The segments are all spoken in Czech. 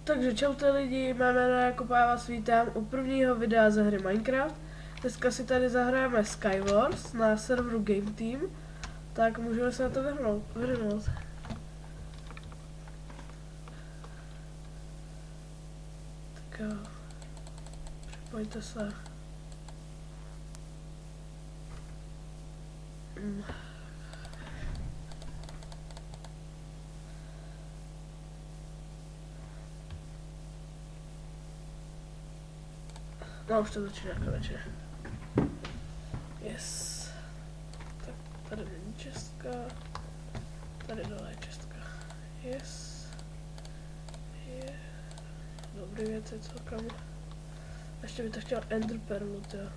Takže čaute lidi, mé jméno je Jakub a já vás vítám u prvního videa ze hry Minecraft. Dneska si tady zahrajeme Skywars na serveru Game Team, tak můžeme se na to vrhnout. Tak jo, připojte se. No už to začíná konečně. Yes. Tak tady není čestka. Tady dole je čestka. Yes. Yeah. Dobrý věci celkem. Ještě by to chtěl Ender Perlu, jo.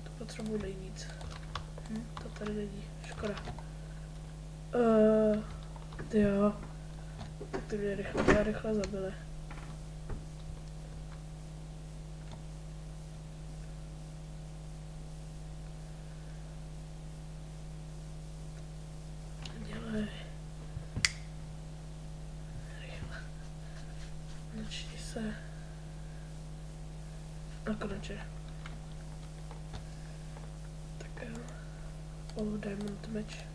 To potřebuji nejvíc. To tady není. Škoda. Jo. Tak ty mě rychle zabili. Načni se. A konečně. Tak jo. Diamond meč.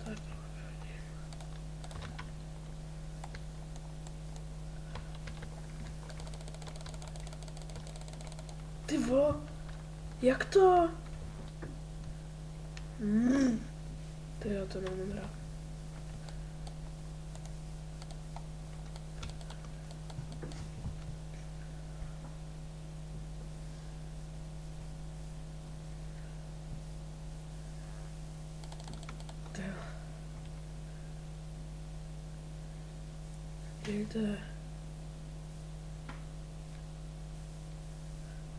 Tak. Ty vole. Jak to? Ty já to neumím hrát. Ty jo. Dějte.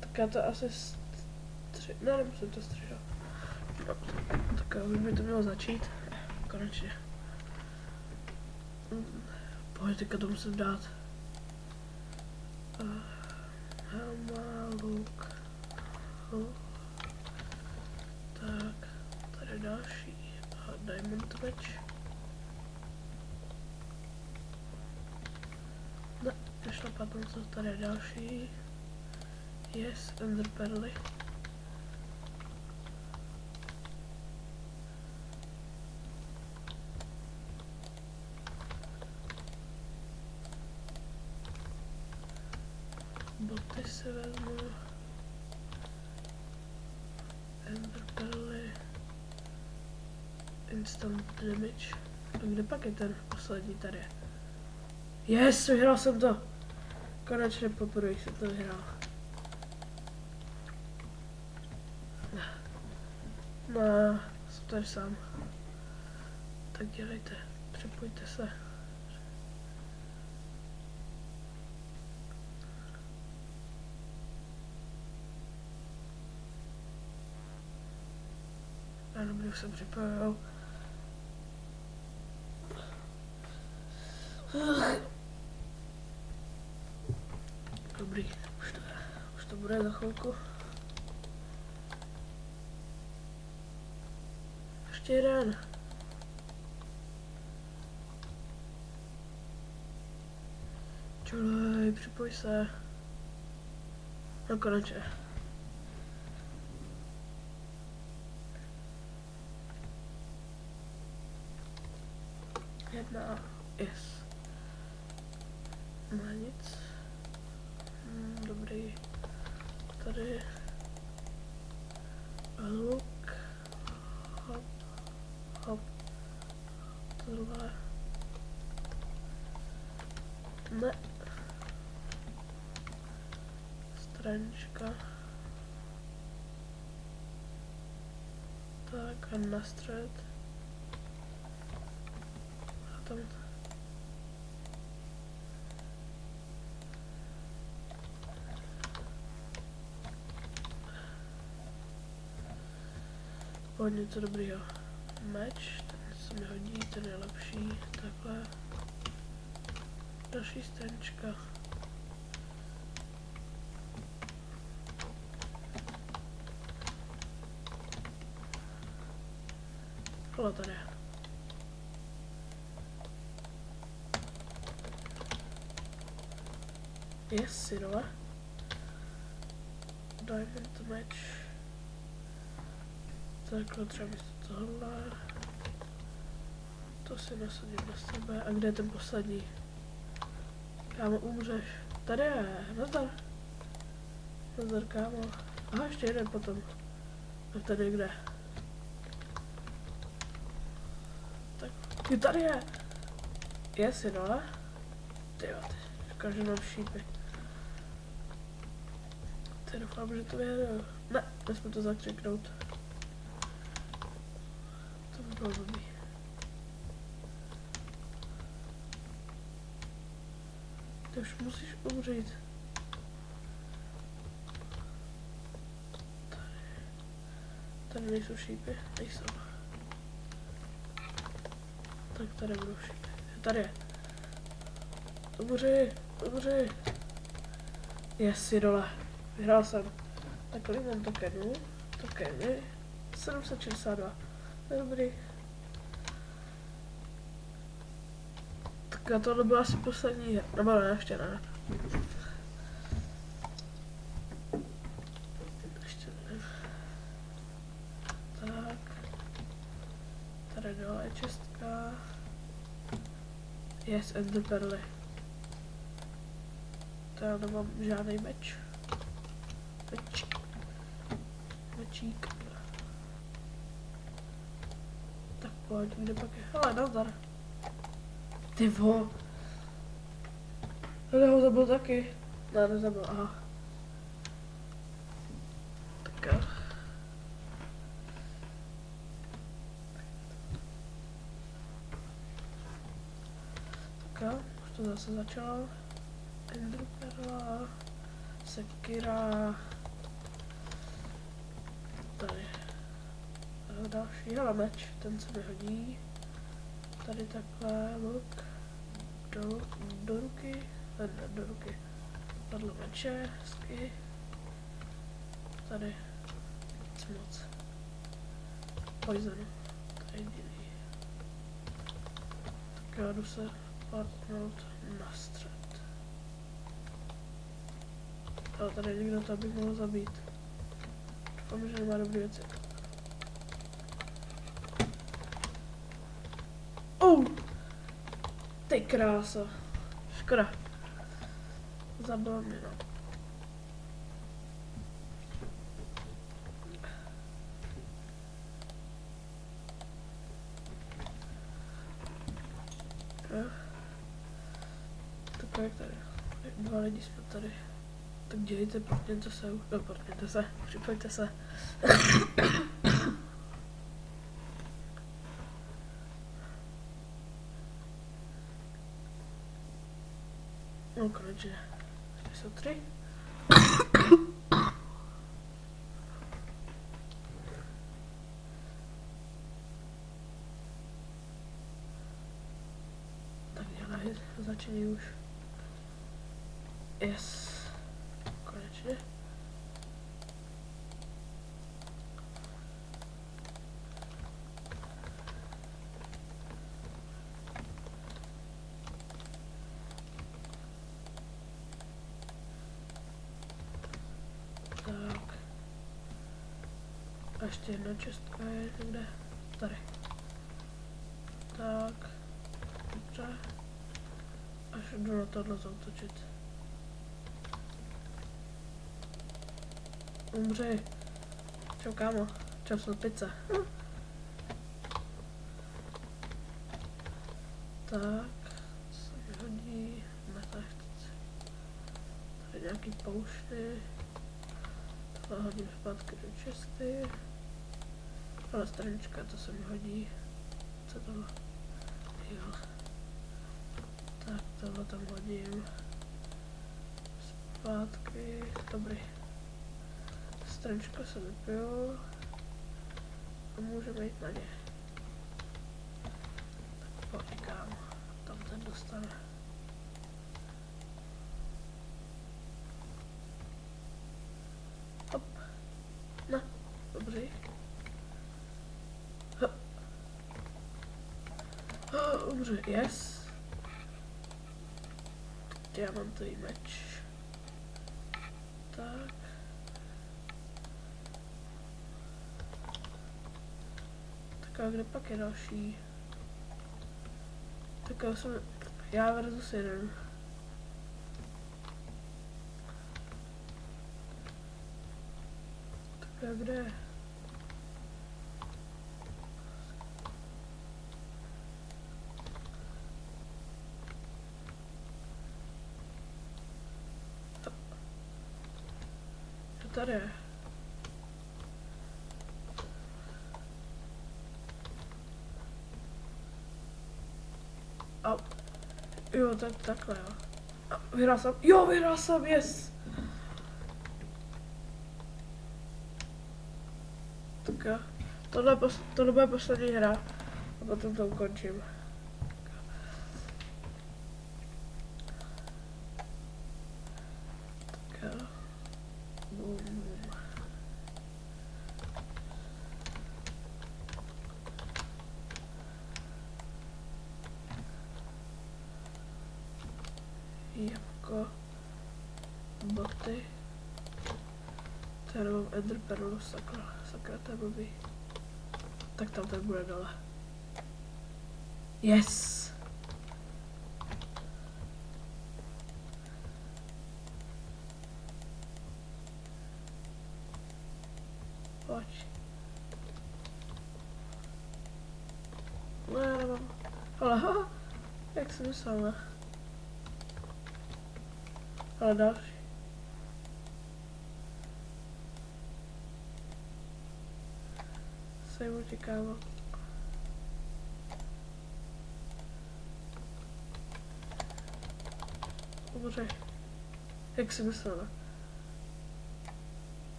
Tak já to asi ne, nemusím to stříhat. No, tak už by to mělo začít. Konečně. Pojď, teďka to musím dát. Helma, luk. Tak, tady další. A diamond meč. Ne, nešlapat na to, tady je další. Yes, ender perly. Boty si vezmu. Ender perly. Instant damage. A kde pak je ten poslední tady? Yes, vyhrál jsem to. Konečně poprvé jsem to vyhrál. No, jsem tady sám. Tak dělejte, připojte se. Já dobrý, už jsem připojil. Dobrý, už to bude za chvilku. Ještě jeden. Čulej, připoj se. No konečně. Jedna. Yes. Má nic. Dobrý. Tady. Luk. Hop. Hop. Tohle. Ne. Stranička. Tak a na střed. A tam. Pojď něco dobrýho. Meč, ten se mi hodí, ten je lepší. Takhle. Další stanička. Tohle tady. Yes, si dole. Diamond match. Takhle třeba místo tohle. To si nasadím na sebe. A kde je ten poslední? Kámo, umřeš. Tady je, nazdar. Nazdar, kámo. Aha, ještě jeden potom. Tak tady kde? Tak, ty tady je. Jestli dole. Tyjo, říkám, že mám šípy. Ty doufám, že to vyhraju. Ne, nesmím to zakřiknout. To by bylo blbý. Ty už musíš umřít. Tady nejsou šípy, nejsou. Tak tady budou šípy. Tady je. Umři. Yes, je dole. Vyhrál jsem. Tak kolik mám tokenů? Tokeny. 762. To je dobrý. Tak a tohle byla asi poslední. Nebo ne, ještě ne. Ještě ne. Tak. Tady dole je čestka. Yes, Ender Perly. To já nemám žádný meč. Mečík. Tak pojď, kde pak je? Hele, nazdar. Ty vo. Já ho zabil taky. Ne, nezabil, aha. Tak jo. Tak jo, už to zase začalo. Ender Perla. Sekira. Tady. Další, hele meč, ten se mi hodí. Tady takhle, luk. Do ruky. Ne, do ruky. Padlo meče, hezky. Tady. Nic moc. Poison. To je jediný. Tak já jdu se patnout na střed. Ale tady někdo to bych mohl zabít. Doufám, že nemá dobrý věci. Ty krása. Škoda. Zabil mě, no. Tak jak tady? Dva lidi jsme tady. Tak dělejte, portněte se. No, portněte se. Připojte se. No konečně. Ještě jsou 3. Tak dělej, začínej už. Yes. Konečně. Tak. A ještě jedna čestka je někde. Tady. Tak. Dobře. Až jdu na tohle zautočit. Umři. Čau kámo. Čau snad pizza. Tak. Co se mi hodí? Ne, tady nějaký poušty. Tohle hodím zpátky do česty. Ale stranička, to se mi hodí. Co tohle? Jo. Tak tohle tam hodím. Zpátky. Dobrý. Stranička se vypiju. A můžeme jít na ně. Tak pojď kámo. Tam ten dostane. Hop. No, dobře. Hop. Dobře, yes. Diamantový meč. Tak. Tak a kde pak je další? Tak já versus jeden. Tak a kde je? Tady je. A jo, takhle jo. Vyhrál jsem, jo, vyhrál jsem, yes! Tak jo, tohle bude poslední hra a potom to ukončím. Tak jo. Boom. Jako boty. Tady mám Ender Pearl, sakra, to je blbý. Tak tam to bude dole. Yes! Pojď. Ne, nemám. Ale haha, jak jsem myslel, ne? Ale další. Sejmu tě, kámo. Dobře. Jak jsi myslel, ne?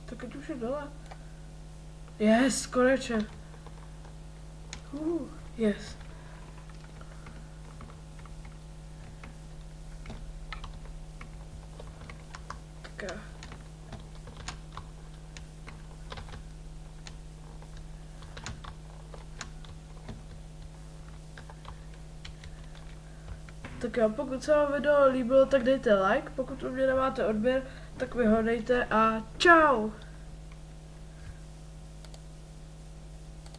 Tak ať už je dole. Yes, konečně. Yes. Tak. Tak jo, pokud se vám video líbilo, tak dejte like, pokud u mě nemáte odběr, tak mi ho dejte a čau!